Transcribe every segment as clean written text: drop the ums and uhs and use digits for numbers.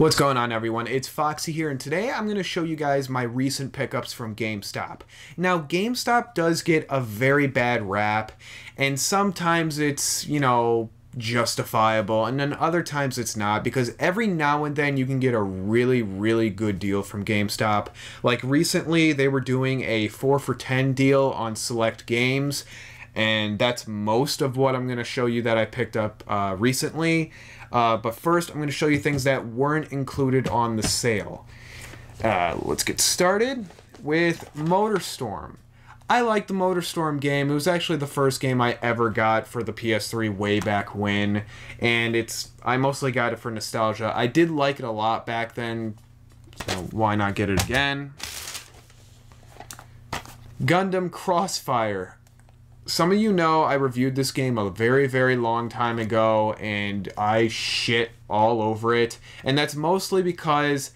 What's going on, everyone? It's Foxy here, and today I'm going to show you guys my recent pickups from Gamestop. Now, Gamestop does get a very bad rap, and sometimes it's, justifiable, and then other times it's not, because every now and then you can get a really good deal from GameStop. Like recently, they were doing a 4 for $10 deal on select games, and that's most of what I'm going to show you that I picked up recently. But first, I'm going to show you things that weren't included on the sale. Let's get started with MotorStorm. I like the MotorStorm game. It was actually the first game I ever got for the PS3 way back when, and I mostly got it for nostalgia. I did like it a lot back then, so why not get it again? Gundam Crossfire. Some of you know I reviewed this game a very long time ago, and I shit all over it. And that's mostly because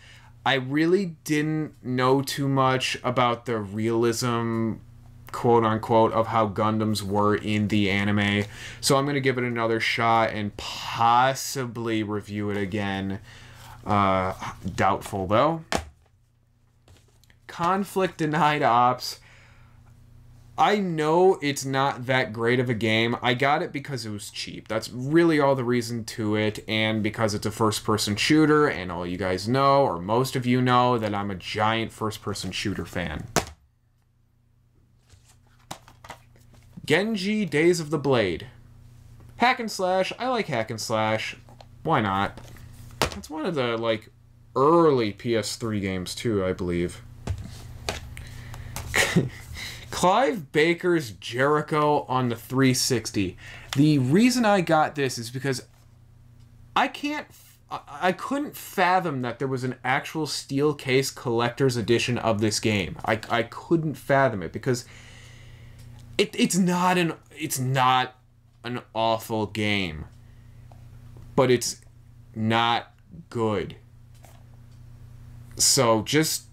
I really didn't know too much about the realism, quote-unquote, of how Gundams were in the anime. So I'm going to give it another shot and possibly review it again. Doubtful, though. Conflict Denied Ops. I know it's not that great of a game. I got it because it was cheap. That's really all the reason to it, and because it's a first-person shooter, and all you guys know, or most of you know, that I'm a giant first-person shooter fan. Genji Days of the Blade. Hack and slash. I like hack and slash. Why not? It's one of the, early PS3 games, too, I believe. Clive Baker's Jericho on the 360. The reason I got this is because I couldn't fathom that there was an actual steel case collector's edition of this game. I couldn't fathom it because it's not an awful game, but it's not good. So just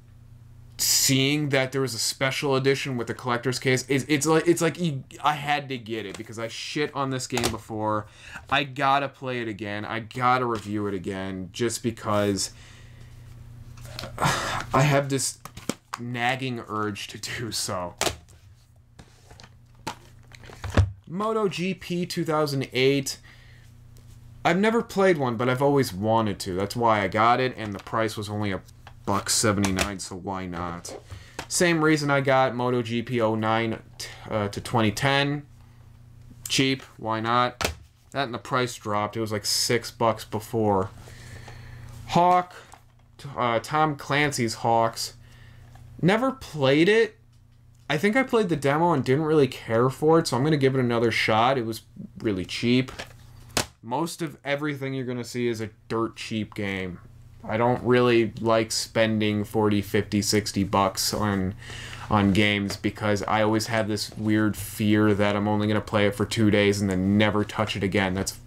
seeing that there was a special edition with the collector's case, I had to get it because I shit on this game before. I gotta play it again. I gotta review it again just because I have this nagging urge to do so. MotoGP 2008. I've never played one, but I've always wanted to. That's why I got it, and the price was only $1.79, so why not? Same reason I got MotoGP 09 to 2010. Cheap, why not? That and the price dropped. It was like $6 before. Hawk, Tom Clancy's Hawks. Never played it. I think I played the demo and didn't really care for it, so I'm going to give it another shot. It was really cheap. Most of everything you're going to see is a dirt cheap game. I don't really like spending 40, 50, 60 bucks on games because I always have this weird fear that I'm only going to play it for 2 days and then never touch it again. That's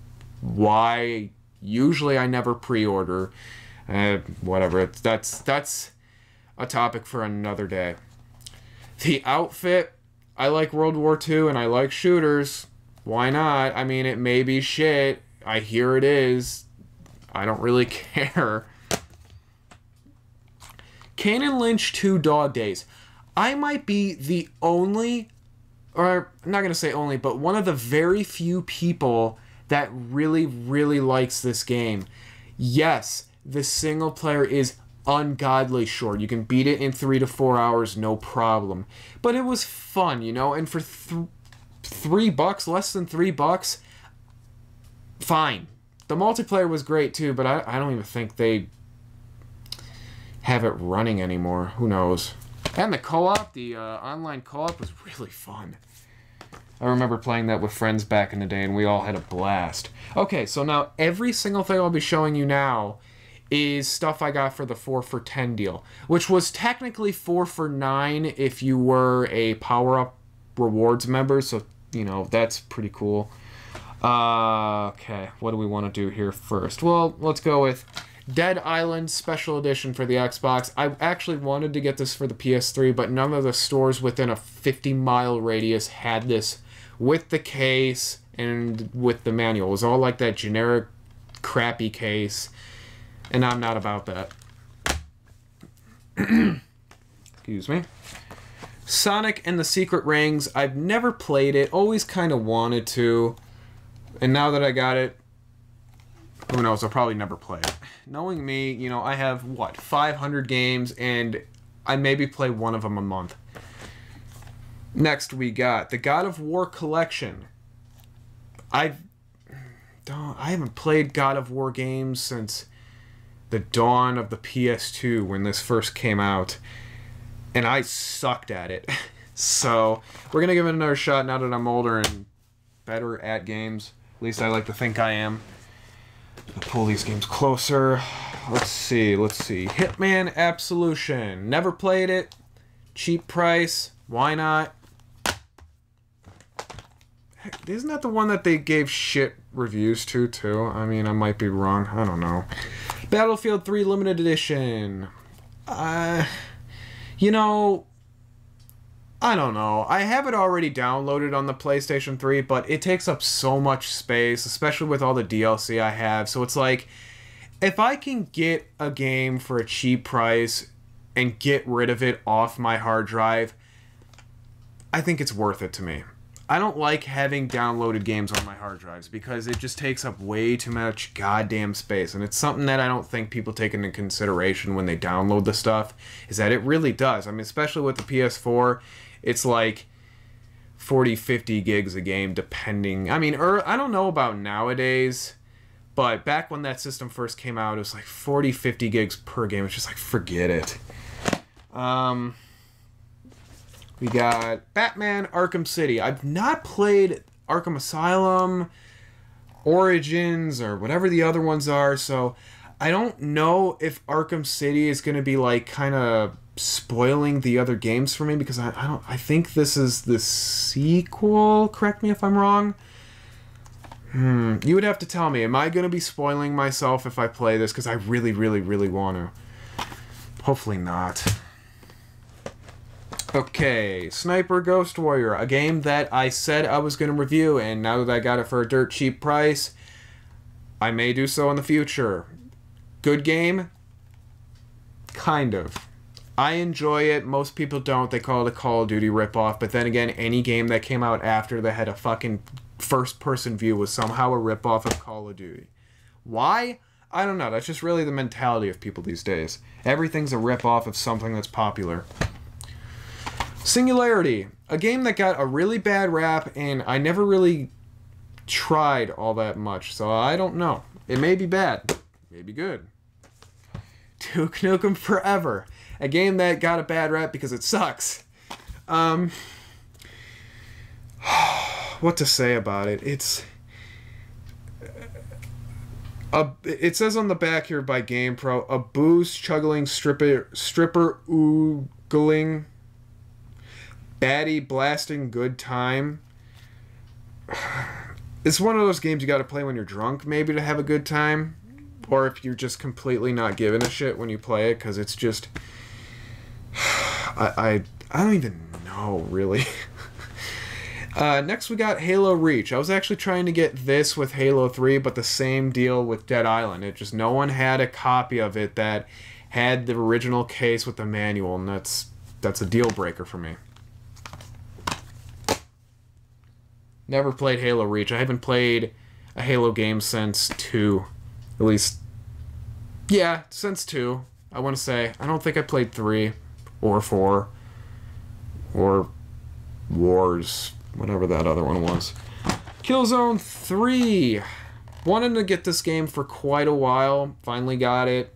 why usually I never pre-order. Whatever. That's a topic for another day. The outfit. I like World War II and I like shooters. Why not? I mean, it may be shit. I hear it is. I don't really care. Kane and Lynch 2 Dog Days. I might be the only, or I'm not going to say only, but one of the very few people that really likes this game. Yes, the single player is ungodly short. You can beat it in 3 to 4 hours, no problem. But it was fun, and for $3, less than $3, fine. The multiplayer was great too, but I don't even think they have it running anymore. Who knows? And the co-op, the online co-op was really fun. I remember playing that with friends back in the day, and we all had a blast. Okay, so now every single thing I'll be showing you now is stuff I got for the 4 for $10 deal, which was technically 4 for $9 if you were a power-up rewards member, so, that's pretty cool. Okay, what do we want to do here first? Well, let's go with Dead Island Special Edition for the Xbox. I actually wanted to get this for the PS3, but none of the stores within a 50-mile radius had this with the case and with the manual. It was all like that generic crappy case. And I'm not about that. Excuse me. Sonic and the Secret Rings. I've never played it. Always kind of wanted to. And now that I got it, who knows, I'll probably never play it. Knowing me, you know, I have, what, 500 games, and I maybe play one of them a month. Next, we got the God of War Collection. I haven't played God of War games since the dawn of the PS2 when this first came out, and I sucked at it. So, we're going to give it another shot now that I'm older and better at games. At least I like to think I am. I'll pull these games closer. Let's see. Hitman Absolution. Never played it. Cheap price. Why not? Heck, isn't that the one that they gave shit reviews to, too? I mean, I might be wrong. I don't know. Battlefield 3 Limited Edition. You know, I don't know. I have it already downloaded on the PlayStation 3, but it takes up so much space, especially with all the DLC I have. So it's like, if I can get a game for a cheap price and get rid of it off my hard drive, I think it's worth it to me. I don't like having downloaded games on my hard drives because it just takes up way too much goddamn space. And it's something that I don't think people take into consideration when they download the stuff, is that it really does. I mean, especially with the PS4, it's like 40, 50 gigs a game, depending. I mean, I don't know about nowadays, but back when that system first came out, it was like 40, 50 gigs per game. It's just like, forget it. We got Batman Arkham City. I've not played Arkham Asylum, Origins, or whatever the other ones are, so I don't know if Arkham City is going to be like kind of spoiling the other games for me, because I think this is the sequel. Correct me if I'm wrong. You would have to tell me. Am I going to be spoiling myself if I play this? Because I really, really, really want to. Hopefully not. Okay, Sniper Ghost Warrior, a game that I said I was going to review, and now that I got it for a dirt cheap price, I may do so in the future. Good game? Kind of. I enjoy it. Most people don't. They call it a Call of Duty ripoff, but then again, any game that came out after that had a fucking first-person view was somehow a ripoff of Call of Duty. Why? I don't know. That's just really the mentality of people these days. Everything's a ripoff of something that's popular. Singularity, a game that got a really bad rap, and I never really tried all that much, so I don't know. It may be bad, maybe good. Duke Nukem Forever, a game that got a bad rap because it sucks. What to say about it? It says on the back here by GamePro, a booze-chuggling stripper oogling baddie blasting good time. It's one of those games you gotta play when you're drunk, maybe, to have a good time. Or if you're just completely not giving a shit when you play it, because it's just... I don't even know, really. Next we got Halo Reach. I was actually trying to get this with Halo 3, but the same deal with Dead Island. It just, no one had a copy of it that had the original case with the manual, and that's a deal breaker for me. Never played Halo Reach. I haven't played a Halo game since 2. At least, yeah, since 2. I want to say. I don't think I played 3 or 4 or Wars, whatever that other one was. Killzone 3. Wanted to get this game for quite a while. Finally got it.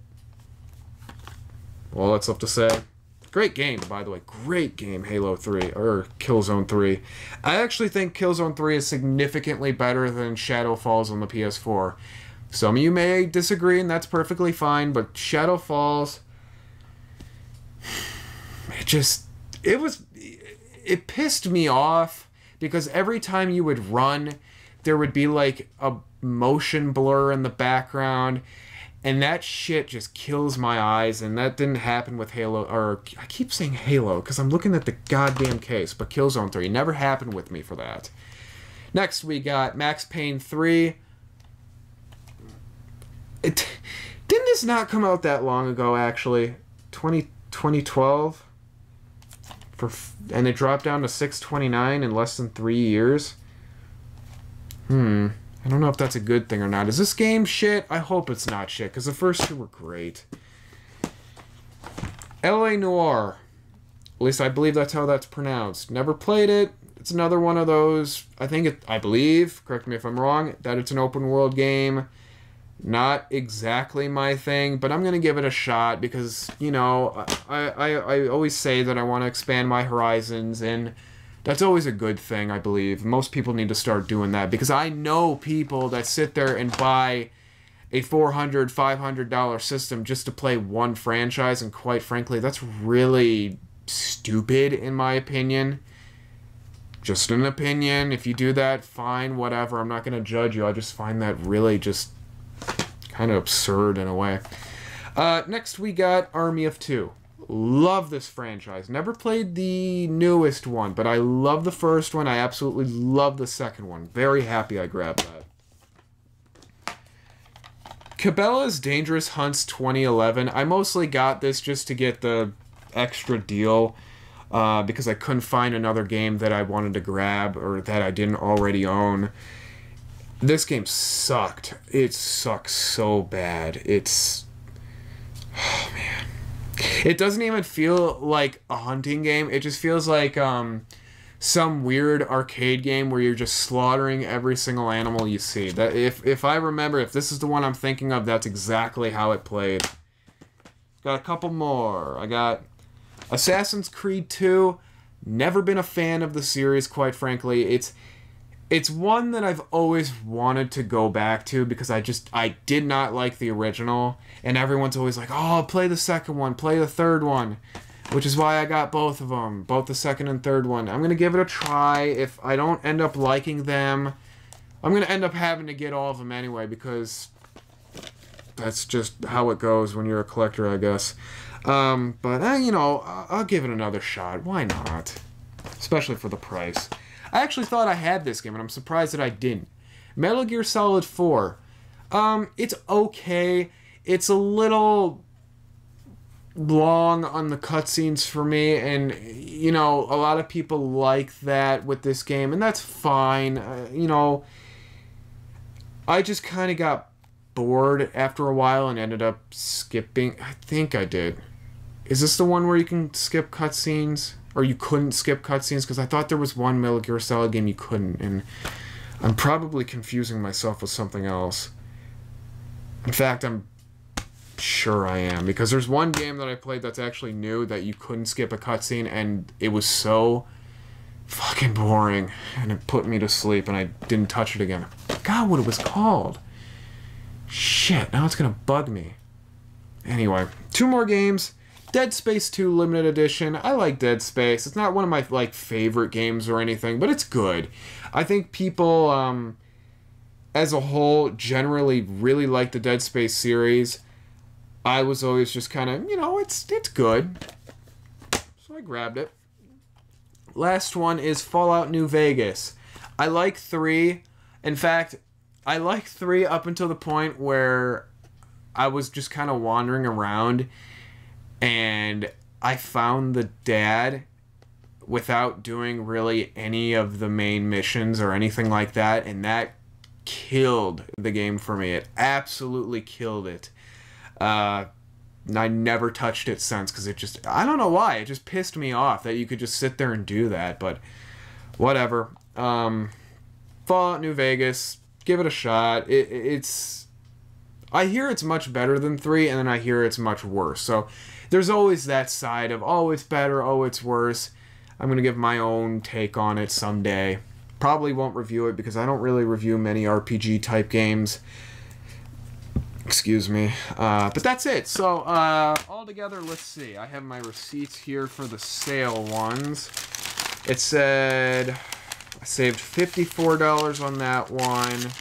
Well, that's up to say. Great game, by the way. Great game, Halo 3, or Killzone 3. I actually think Killzone 3 is significantly better than Shadow Falls on the PS4. Some of you may disagree, and that's perfectly fine, but Shadow Falls... It pissed me off, because every time you would run, there would be like a motion blur in the background, and that shit just kills my eyes, and that didn't happen with Halo, or I keep saying Halo, because I'm looking at the goddamn case, but Killzone 3 never happened with me for that. Next, we got Max Payne 3. Didn't this this not come out that long ago, actually? 2012? And it dropped down to $6.29 in less than 3 years? I don't know if that's a good thing or not. Is this game shit? I hope it's not shit, because the first two were great. L.A. Noire. At least I believe that's how that's pronounced. Never played it. It's another one of those, I believe, correct me if I'm wrong, that it's an open world game. Not exactly my thing, but I'm going to give it a shot because, you know, I always say that I want to expand my horizons, and that's always a good thing, I believe. Most people need to start doing that because I know people that sit there and buy a $400, $500 system just to play one franchise, and quite frankly, that's really stupid in my opinion. Just an opinion. If you do that, fine, whatever. I'm not going to judge you. I just find that really just kind of absurd in a way. Next, we got Army of Two. Love this franchise. Never played the newest one, but I love the first one. I absolutely love the second one. Very happy I grabbed that. Cabela's Dangerous Hunts 2011. I mostly got this just to get the extra deal. Because I couldn't find another game that I wanted to grab or that I didn't already own. This game sucked. It sucks so bad. Oh man. It doesn't even feel like a hunting game. It just feels like some weird arcade game where you're just slaughtering every single animal you see. That if I remember, if this is the one I'm thinking of, that's exactly how it played. Got a couple more. I got Assassin's Creed 2, never been a fan of the series, quite frankly. It's one that I've always wanted to go back to because I did not like the original, and everyone's always like, oh, play the second one, play the third one, which is why I got both of them, both the second and third one. I'm going to give it a try. If I don't end up liking them, I'm going to end up having to get all of them anyway because that's just how it goes when you're a collector, I guess. But, you know, I'll give it another shot. Why not? Especially for the price. I actually thought I had this game, and I'm surprised that I didn't. Metal Gear Solid 4. It's okay. It's a little long on the cutscenes for me, and, you know, a lot of people like that with this game, and that's fine. You know, I just kind of got bored after a while and ended up skipping. I think I did. Is this the one where you can skip cutscenes? Or you couldn't skip cutscenes? Because I thought there was one Metal Gear Solid game you couldn't. And I'm probably confusing myself with something else. In fact, I'm sure I am. Because there's one game that I played that's actually new that you couldn't skip a cutscene. And it was so fucking boring. And it put me to sleep. And I didn't touch it again. I forgot what it was called. Shit, now it's going to bug me. Anyway, 2 more games. Dead Space 2 Limited Edition. I like Dead Space. It's not one of my favorite games or anything, but it's good. I think people, as a whole, generally really like the Dead Space series. I was always just kind of, you know, it's good. So I grabbed it. Last one is Fallout New Vegas. I like 3. In fact, I like 3 up until the point where I was just kind of wandering around and I found the dad without doing really any of the main missions or anything like that, and that killed the game for me. It absolutely killed it. I never touched it since because it just, I don't know why, it just pissed me off that you could just sit there and do that, but whatever. Fallout New Vegas, give it a shot. It's I hear it's much better than 3, and then I hear it's much worse. So there's always that side of, oh, it's better, oh, it's worse. I'm going to give my own take on it someday. Probably won't review it because I don't really review many RPG-type games. Excuse me. But that's it. So, altogether, let's see. I have my receipts here for the sale ones. It said I saved $54 on that one.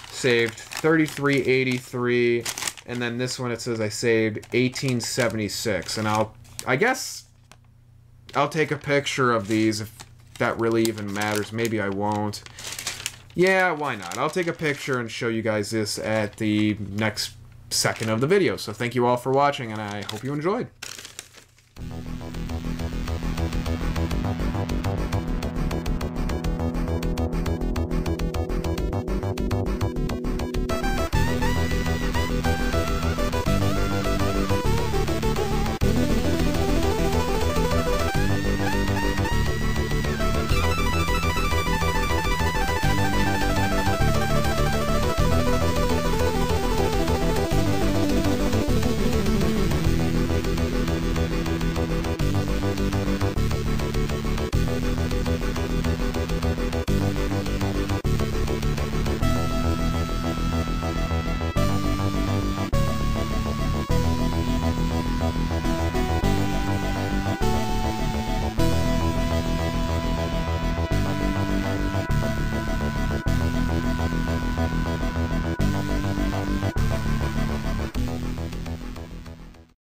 Saved $33.83. And then this one, it says I saved $18.76. And I guess I'll take a picture of these if that really even matters. Maybe I won't. Yeah, why not? I'll take a picture and show you guys this at the next second of the video. So thank you all for watching, and I hope you enjoyed.